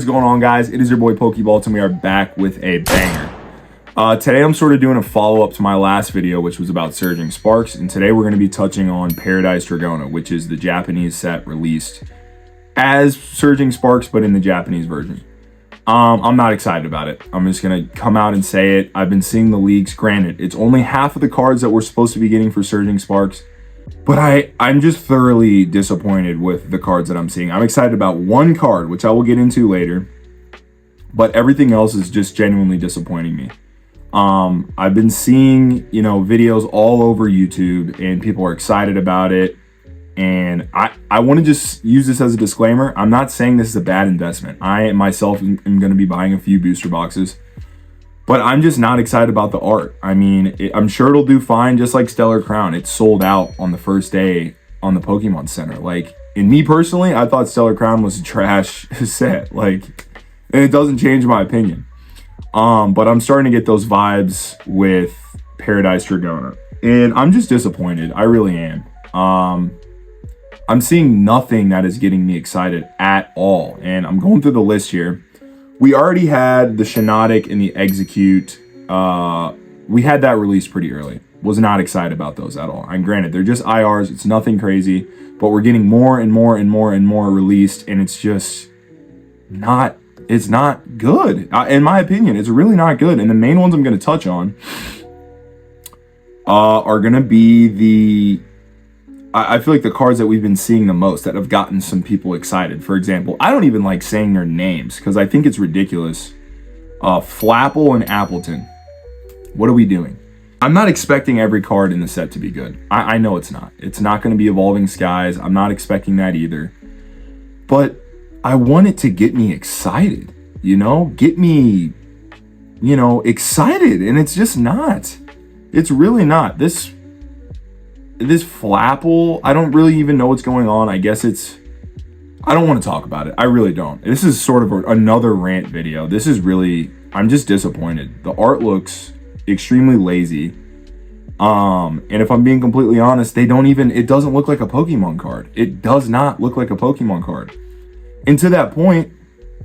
What is going on, guys? It is your boy Pokeball, and we are back with a banger. Today I'm sort of doing a follow-up to my last video, which was about Surging Sparks, and today we're going to be touching on Paradise Dragona, which is the Japanese set released as Surging Sparks, but in the Japanese version. I'm not excited about it. I'm just going to come out and say it. I've been seeing the leaks. Granted, it's only half of the cards that we're supposed to be getting for Surging Sparks, but I'm just thoroughly disappointed with the cards that I'm seeing. I'm excited about one card, which I will get into later, but everything else is just genuinely disappointing me. I've been seeing, videos all over YouTube and people are excited about it. And I want to just use this as a disclaimer. I'm not saying this is a bad investment. I myself am going to be buying a few booster boxes, but I'm just not excited about the art. I mean, I'm sure it'll do fine, just like Stellar Crown. It sold out on the first day on the Pokemon Center. Like, in me personally, I thought Stellar Crown was a trash set. Like, and it doesn't change my opinion. But I'm starting to get those vibes with Paradise Dragona, and I'm just disappointed. I really am. I'm seeing nothing that is getting me excited at all. And I'm going through the list here. We already had the Shiinotic and the Execute. We had that released pretty early. Was not excited about those at all. And granted, they're just IRs. It's nothing crazy. But we're getting more and more and more and more released. And it's just not, it's not good. In my opinion, it's really not good. And the main ones I'm going to touch on are going to be the... I feel like the cards that we've been seeing the most that have gotten some people excited. For example, I don't even like saying their names because I think it's ridiculous. Flapple and Appleton. What are we doing? I'm not expecting every card in the set to be good. I know it's not. It's not going to be Evolving Skies. I'm not expecting that either. But I want it to get me excited. Get me, excited. And it's just not. It's really not. This Flapple, I don't really even know what's going on. I guess I don't want to talk about it. I really don't. This is sort of another rant video. This is really, I'm just disappointed. The art looks extremely lazy. And if I'm being completely honest, it doesn't look like a Pokemon card. It does not look like a Pokemon card. And to that point,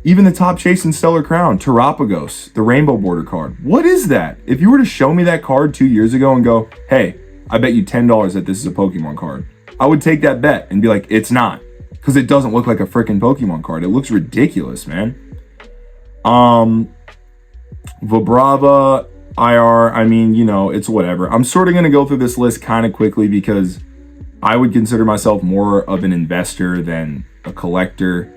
even the Top Chase and Stellar Crown, Terapagos, the Rainbow Border card. What is that? If you were to show me that card 2 years ago and go, hey, I bet you $10 that this is a Pokemon card, I would take that bet and be like, it's not. Because it doesn't look like a freaking Pokemon card. It looks ridiculous, man. Vibrava, IR, I mean, it's whatever. I'm sort of going to go through this list kind of quickly because I would consider myself more of an investor than a collector.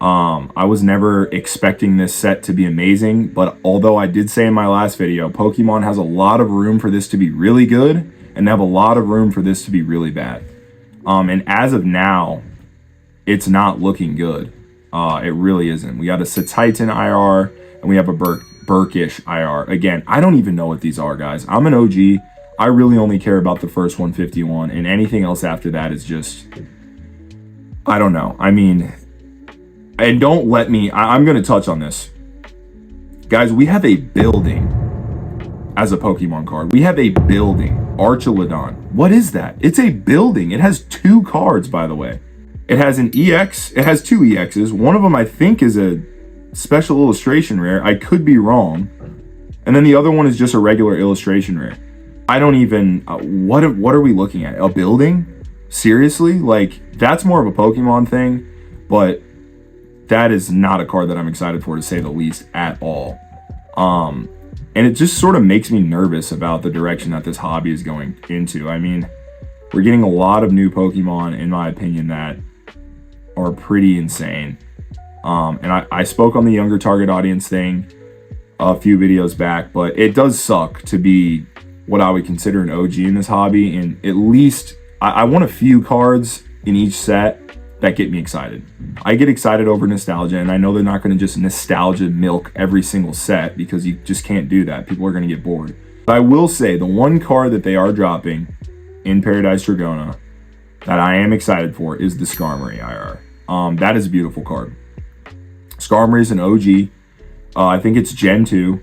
I was never expecting this set to be amazing, but although I did say in my last video, Pokemon has a lot of room for this to be really good, and they have a lot of room for this to be really bad. And as of now, it's not looking good. It really isn't. We got a Satitan IR, and we have a Burkish IR. Again, I don't even know what these are, guys. I'm an OG. I really only care about the first 151, and anything else after that is just... I don't know. I mean... And don't let me... I'm going to touch on this. Guys, we have a building as a Pokemon card. We have a building. Archelodon. What is that? It's a building. It has 2 cards, by the way. It has an EX. It has 2 EXs. One of them, I think, is a special illustration rare. I could be wrong. And then the other one is just a regular illustration rare. I don't even... what are we looking at? A building? Seriously? Like, that's more of a Pokemon thing, but that is not a card that I'm excited for, to say the least, at all. And it just sort of makes me nervous about the direction that this hobby is going into. I mean, we're getting a lot of new Pokemon, in my opinion, that are pretty insane. And I spoke on the younger target audience thing a few videos back, but it does suck to be what I would consider an OG in this hobby. And at least I want a few cards in each set that get me excited. I get excited over nostalgia, and I know they're not going to just nostalgia milk every single set because you just can't do that. People are going to get bored. But I will say the one card that they are dropping in Paradise Dragona that I am excited for is the Skarmory IR. That is a beautiful card. Skarmory is an OG. I think it's Gen 2.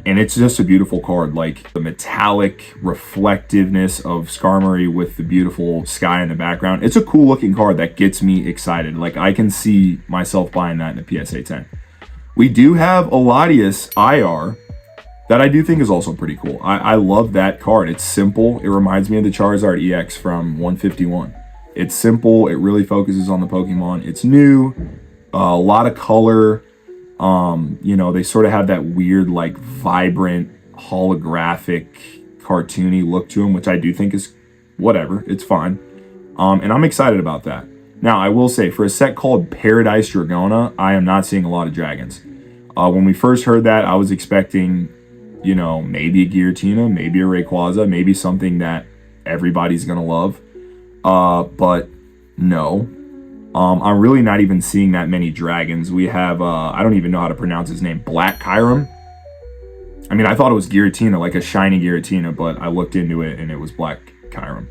And it's just a beautiful card, like the metallic reflectiveness of Skarmory with the beautiful sky in the background. It's a cool looking card that gets me excited. Like, I can see myself buying that in a PSA 10. We do have a Latias IR that I do think is also pretty cool. I love that card. It's simple. It reminds me of the Charizard EX from 151. It's simple. It really focuses on the Pokemon. It's new, a lot of color. You know, they sort of have that weird, like, vibrant, holographic, cartoony look to them, which I do think is whatever. It's fine. And I'm excited about that. Now, I will say, for a set called Paradise Dragona, I am not seeing a lot of dragons. When we first heard that, I was expecting, you know, maybe a Giratina, maybe a Rayquaza, maybe something that everybody's going to love. But no. I'm really not even seeing that many dragons. We have, I don't even know how to pronounce his name, Black Kyurem. I mean, I thought it was Giratina, like a shiny Giratina, but I looked into it and it was Black Kyurem.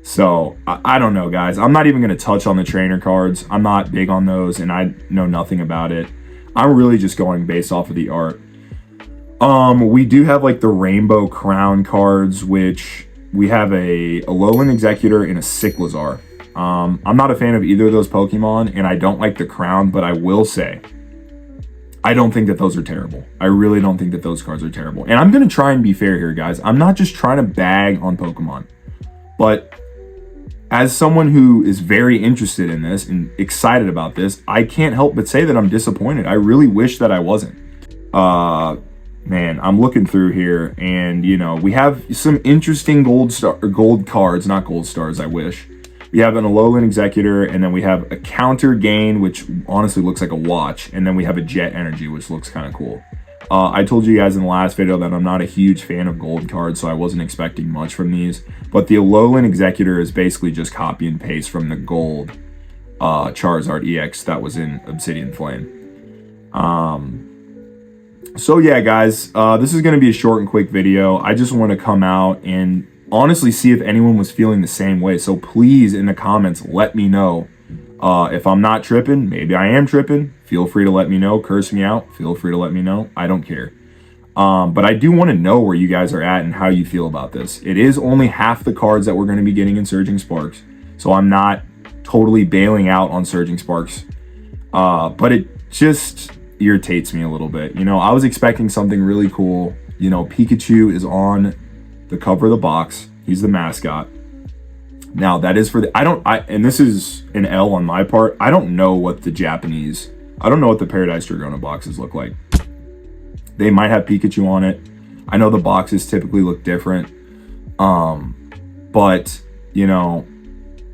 So, I don't know, guys. I'm not even going to touch on the trainer cards. I'm not big on those, and I know nothing about it. I'm really just going based off of the art. We do have, like, the Rainbow Crown cards, which we have a Alolan Executor and a Cyclizar. I'm not a fan of either of those Pokemon, and I don't like the crown, but I will say, I don't think that those are terrible. I really don't think that those cards are terrible. And I'm going to try and be fair here, guys. I'm not just trying to bag on Pokemon, but as someone who is very interested in this and excited about this, I can't help but say that I'm disappointed. I really wish that I wasn't. Man, I'm looking through here, and, you know, we have some interesting gold cards, not gold stars, I wish. We have an Alolan Executor, and then we have a Counter Gain, which honestly looks like a watch, and then we have a Jet Energy, which looks kind of cool. I told you guys in the last video that I'm not a huge fan of gold cards, so I wasn't expecting much from these. But the Alolan Executor is basically just copy and paste from the gold Charizard EX that was in Obsidian Flame. So yeah, guys, this is going to be a short and quick video. I just want to come out and honestly see if anyone was feeling the same way. So please, in the comments, let me know. If I'm not tripping, maybe I am tripping. Feel free to let me know. Curse me out. Feel free to let me know. I don't care. But I do want to know where you guys are at and how you feel about this. It is only half the cards that we're going to be getting in Surging Sparks. So I'm not totally bailing out on Surging Sparks. But it just irritates me a little bit. You know, I was expecting something really cool. You know, Pikachu is on the cover of the box. He's the mascot. Now, that is for the... and this is an L on my part. I don't know what the Paradise Dragona boxes look like. They might have Pikachu on it. I know the boxes typically look different. But, you know,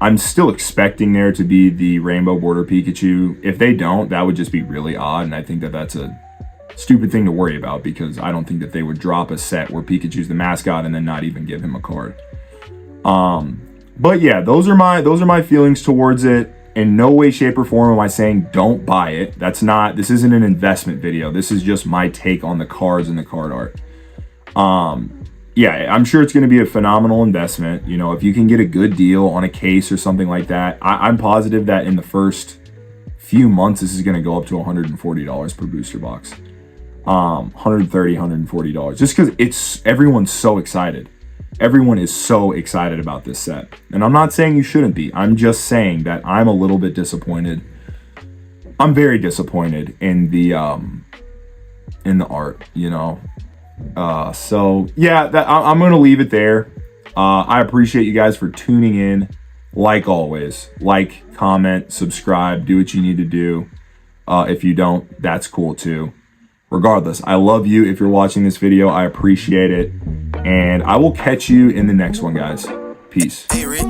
I'm still expecting there to be the Rainbow Border Pikachu. If they don't, that would just be really odd. And I think that that's a stupid thing to worry about, because I don't think that they would drop a set where Pikachu's the mascot and then not even give him a card. But yeah, those are my feelings towards it. In no way, shape, or form am I saying don't buy it. This isn't an investment video. This is just my take on the cards and the card art. Yeah, I'm sure it's going to be a phenomenal investment. You know, if you can get a good deal on a case or something like that, I'm positive that in the first few months, this is going to go up to $140 per booster box. $130, $140, just because everyone's so excited. Everyone is so excited about this set. And I'm not saying you shouldn't be. I'm just saying that I'm a little bit disappointed. I'm very disappointed in the art, you know. So yeah, I'm going to leave it there. I appreciate you guys for tuning in. Like always, like, comment, subscribe, do what you need to do. If you don't, that's cool too. Regardless, I love you. If you're watching this video, I appreciate it. And I will catch you in the next one, guys. Peace. Hey, Rick.